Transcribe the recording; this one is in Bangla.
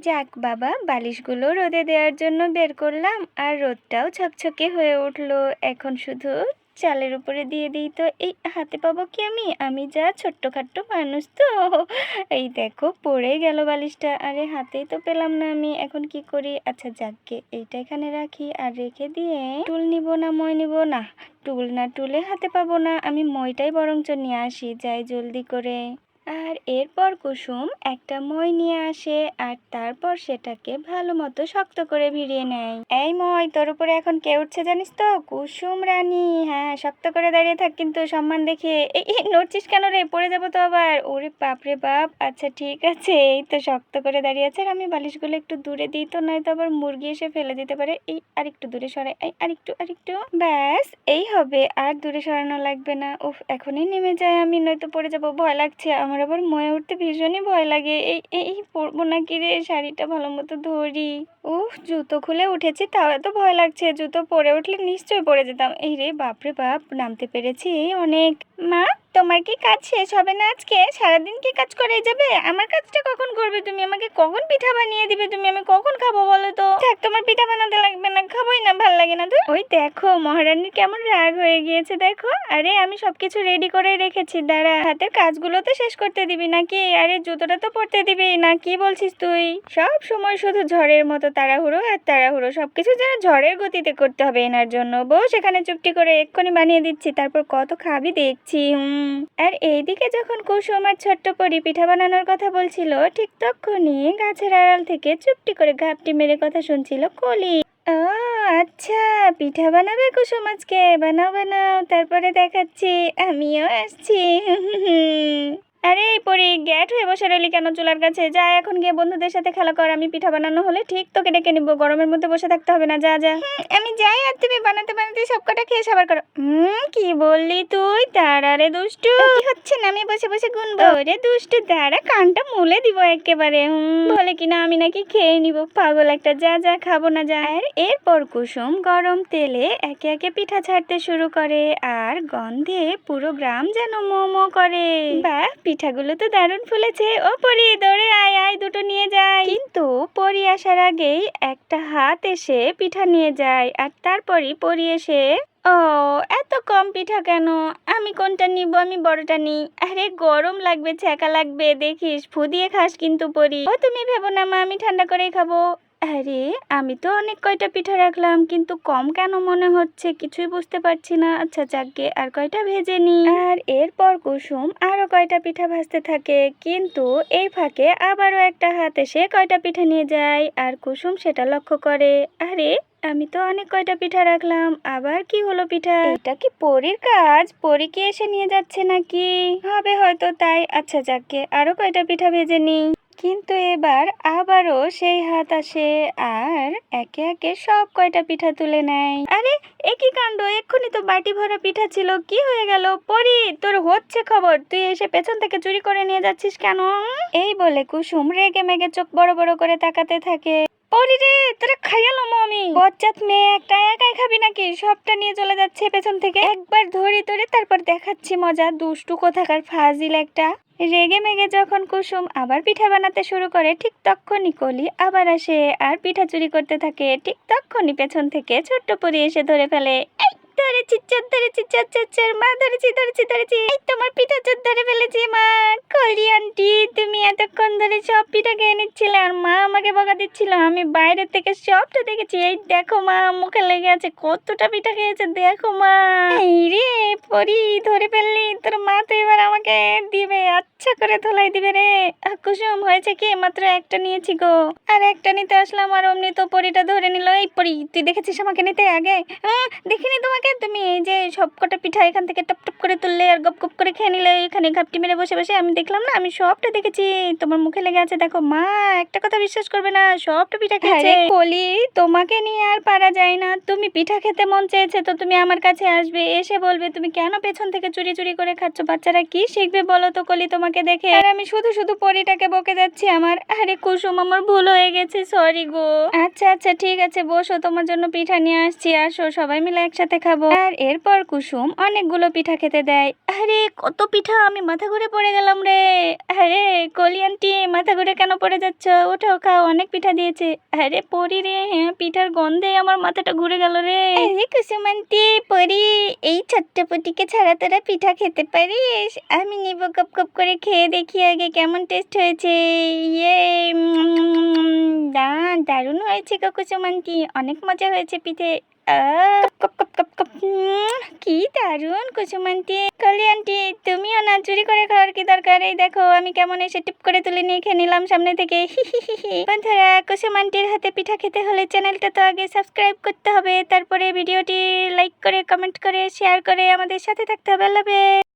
যাক বাবা, বালিশগুলো রোদে দেওয়ার জন্য বের করলাম, আর রোদটাও ঝকঝকে হয়ে উঠলো। এখন শুধু চালের উপরে দিয়ে দিই তো এই হাতে পাবো কি আমি? আমি যা ছোট্টখাট্ট মানুষ তো। এই দেখো পড়ে গেল বালিশটা। আরে হাতেই তো পেলাম না আমি, এখন কি করি? আচ্ছা যাকগে, এইটা এখানে রাখি আর রেখে দিয়ে টুল নিব না মই নিব না, টুল না টুলে হাতে পাবো না, আমি মইটাই বরঞ্চ নিয়ে আসি, যাই জলদি করে। আর এরপর কুসুম একটা মই নিয়ে আসে আর তারপর সেটাকে ভালো মতো শক্ত করে ভিড়িয়ে নেয়। এই মই, তোর উপরে এখন কে উঠছে জানিস তো? কুসুম রানী। হ্যাঁ, শক্ত করে দাঁড়িয়ে থাক কিন্তু সম্মান দেখে। এই নড়ছিস কেন রে? পড়ে যাবো তো আবার। ওরে বাপ রে বাপ। আচ্ছা ঠিক আছে, এই তো শক্ত করে দাঁড়িয়ে আছে। আর আমি বালিশগুলো একটু দূরে দিই তো, নয়তো আবার মুরগি এসে ফেলে দিতে পারে। এই আরেকটু দূরে সরাই, এই আরেকটু আরেকটু, ব্যাস এই হবে, আর দূরে সরানো লাগবে না। উফ, এখনই নেমে যায় আমি, নয়তো পড়ে যাবো। ভয় লাগছে আমার, আবার ময়ে উঠতে ভীষণই ভয় লাগে। এই এই পরবো নাকি রে? শাড়িটা ভালো মতো ধরি। উফ, জুতো খুলে উঠেছি তাও এত ভয় লাগছে। জুতো পরে উঠলে নিশ্চয়ই পড়ে যেতাম। এই রে বাপরে বাপ, নামতে পেরেছি অনেক। মা, তোমার কি কাজ শেষ হবে না আজকে? সারাদিন কি কাজ করে যাবে? আমার কাজটা কখন করবে তুমি? আমাকে কখন পিঠা বানিয়ে দিবে তুমি? আমি কখন খাবো বলো তো? থাক, তোমার পিঠা বানাতে লাগবে না, খাবোই না, ভাল লাগে না তো। ওই দেখো মহারানীর কেমন রাগ হয়ে গিয়েছে দেখো। আরে আমি সবকিছু রেডি করে রেখেছি, দাঁড়া। হাতের কাজগুলো তো শেষ করতে দিবি নাকি? আরে জুতোটা তো পরতে দিবি না, কি বলছিস তুই? সব সময় শুধু ঝড়ের মতো তাড়াহুড়ো আর তাড়াহুড়ো, সবকিছু যেন ঝড়ের গতিতে করতে হবে এনার জন্য। বউ সেখানে চুপটি করে এক্ষুনি বানিয়ে দিচ্ছি, তারপর কত খাবি দেখছি। আর এইদিকে যখন কুসুম আর ছোট্ট পরি পিঠা বানানোর কথা বলছিল, ঠিক তখনই গাছের আড়াল থেকে চুপটি করে ঘাপটি মেরে কথা শুনছিল কলি। ও আচ্ছা, পিঠা বানাবে কুসুম আজকে? বানাও বানাও, তারপরে দেখাচ্ছি, আমিও আসছি। আরে এই পরি, গ্যাট হয়ে বসে রইলি কেন চুলার কাছে? যা এখন গিয়ে বন্ধুদের সাথে খেলা কর। আমি পিঠা বানানো হলে ঠিক তোকে ডেকে নিবো। গরমের মধ্যে বসে থাকতে হবে না, যা যা। আমি যাই, আর তুমি বানাতে বানাতে সব কটা খেয়ে সাবার করো। কি বললি তুই? দাঁড়া রে দুষ্টু, কি হচ্ছে না? আমি বসে বসে গুনবো। ওরে দুষ্টু দাঁড়া, কানটা মুলে দিব একেবারে। বলে কিনা আমি নাকি খেয়ে নিব, পাগল একটা। যা যা, খাবো না, যা। আর এরপর কুসুম গরম তেলে একে একে পিঠা ছাড়তে শুরু করে, আর গন্ধে পুরো গ্রাম যেন মোমো করে। বাহ, পিঠাগুলো তো দারুণ ফুলেছে। ও পরি, দৌড়ে আয় আয়, দুটো নিয়ে যাই। কিন্তু পরি আসার আগেই একটা হাত এসে পিঠা নিয়ে যায়, আর তারপরই পরি এসে, ও এত কম পিঠা কেন? আমি কোনটা নিব? আমি বড়টা নিই। আরে গরম লাগবে, ছ্যাঁকা লাগবে, দেখিস, ফু দিয়ে খাস কিন্তু পরি। ও তুমি ভেবো না মা, আমি ঠান্ডা করেই খাবো। আরে আমি তো অনেক কয়টা পিঠা রাখলাম, কিন্তু কম কেন মনে হচ্ছে? কিছুই বুঝতে পারছি না। আচ্ছা যাকগে, আর কয়টা ভেজে নি। আর এরপর কুসুম আরো কয়টা পিঠা ভাজতে থাকে, কিন্তু এই ফাঁকে আবারও একটা হাত এসে কয়টা পিঠা নিয়ে যায়, আর কুসুম সেটা লক্ষ্য করে। আরে আমি তো অনেক কয়টা পিঠা রাখলাম, আবার কি হলো পিঠা? এটা কি পরীর কাজ? পরী কি এসে নিয়ে যাচ্ছে নাকি? হবে হয়তো তাই। আচ্ছা যাকগে, আরো কয়টা পিঠা ভেজে নি। কিন্তু এবার আবারও সেই হাত আসে, আর একে একে সব কয়টা পিঠা তুলে নেয়। আরে একই কাণ্ড, এক্ষুনি তো বাটি ভরা পিঠা ছিল, কি হয়ে গেল? পরি, তোর হচ্ছে খবর, তুই এসে পেছন থেকে চুরি করে নিয়ে যাচ্ছিস কেন? এই বলে কুসুম রেগে মেগে চোখ বড় বড় করে তাকাতে থাকে। পরি রে, তোরা খাইয়ালাম আমি। বজ্জাত মেয়ে একটা, একাই খাবি নাকি? সবটা নিয়ে চলে যাচ্ছে পেছন থেকে। একবার ধরি ধরে তারপর দেখাচ্ছি মজা, দুষ্টু কোথাকার ফাজিল একটা। রেগে মেগে যখন কুসুম আবার পিঠা বানাতে শুরু করে, ঠিক তখনই কলি আবার আসে আর পিঠা চুরি করতে থাকে। ঠিক তখনই পেছন থেকে ছোট্ট পরি এসে ধরে ফেলে। এই ধরেছি, চোর ধরেছি, চোর চোর চোর, মা ধরেছি ধরেছি ধরেছি। এই তোমার পিঠা চোর ধরে ফেলেছি মা। কলি আন্টি, তুমি এতক্ষণ ধরে সব পিঠা খেয়ে নিচ্ছিলে আর মা আমাকে বকা দিচ্ছিল। আমি বাইরে থেকে সবটা দেখেছি। এই দেখো মা, মুখে লেগে আছে, কতটা পিঠা খেয়েছে দেখো মা। এই রে পরি, ধরে ফেললি, তোর মা তো এবার আমাকে দিবে, আচ্ছা করে ধোলাই দিবে রে। কুসুম হয়েছে কি, মাত্র একটা নিয়েছি গো। আর একটা নিতে আসলাম আর অমনি তো পরিটা ধরে নিল। এই পরি, তুই দেখেছিস আমাকে নিতে আগে? দেখিনি তোমাকে। তুমি এই যে সব কটা পিঠা এখান থেকে টপ টপ করে তুললে আর গপ গপ করে খেয়ে নিলে, এখানে ঘাপটি মেরে বসে বসে। আমি দেখলাম না, আমি সবটা দেখেছি, তোমার মুখে লেগে আছে দেখো মা। একটা কথা বিশ্বাস করবে না, সবটা পিঠা খেয়েছে। কলি, তোমাকে নিয়ে আর পারা যায় না। তুমি পিঠা খেতে মন চেয়েছে তো তুমি আমার কাছে আসবে, এসে বলবে তুমি কেন পেছন থেকে চুরি চুরি করে খাচ্ছ। বাচ্চারা কি শিখবে বলো তো কলি তোমাকে দেখে? আর আমি শুধু শুধু পরিটাকে বকে যাচ্ছি আমার। আরে কুসুম, আমার ভুল হয়ে গেছে, সরি গো। আচ্ছা আচ্ছা ঠিক আছে, বসো, তোমার জন্য পিঠা নিয়ে আসছি, আসো সবাই মিলে একসাথে খাবো। খাবো। আর এরপর কুসুম অনেকগুলো পিঠা খেতে দেয়। আরে কত পিঠা, আমি মাথা ঘুরে পড়ে গেলাম রে। আরে কলি আন্টি, মাথা ঘুরে কেন পড়ে যাচ্ছ? ওঠো, খাও, অনেক পিঠা দিয়েছে। আরে পরি রে, হ্যাঁ পিঠার গন্ধে আমার মাথাটা ঘুরে গেল রে। আরে কুসুম আন্টি, পরি, এই চট্টপটিকে ছাড়া তোরা পিঠা খেতে পারিস? আমি নিব, কপ কপ করে খেয়ে দেখি আগে কেমন টেস্ট হয়েছে। ইয়ে, দারুণ হয়েছে গো কুসুম আন্টি, অনেক মজা হয়েছে পিঠে। কপ কপ কপ কপ, কি দারুণ কুসুম আন্টি। কলি আন্টি, তুমিও না, চুরি করে খাওয়ার কি দরকার? এই দেখো আমি কেমন এসে টিপ করে তুলে নিয়ে খেয়ে নিলাম সামনে থেকে। বন্ধুরা, কুসুম আন্টির হাতে পিঠা খেতে হলে চ্যানেলটা তো আগে সাবস্ক্রাইব করতে হবে, তারপরে ভিডিওটি লাইক করে, কমেন্ট করে, শেয়ার করে আমাদের সাথে থাকতে হবে। আল্লাহ হাফেজ।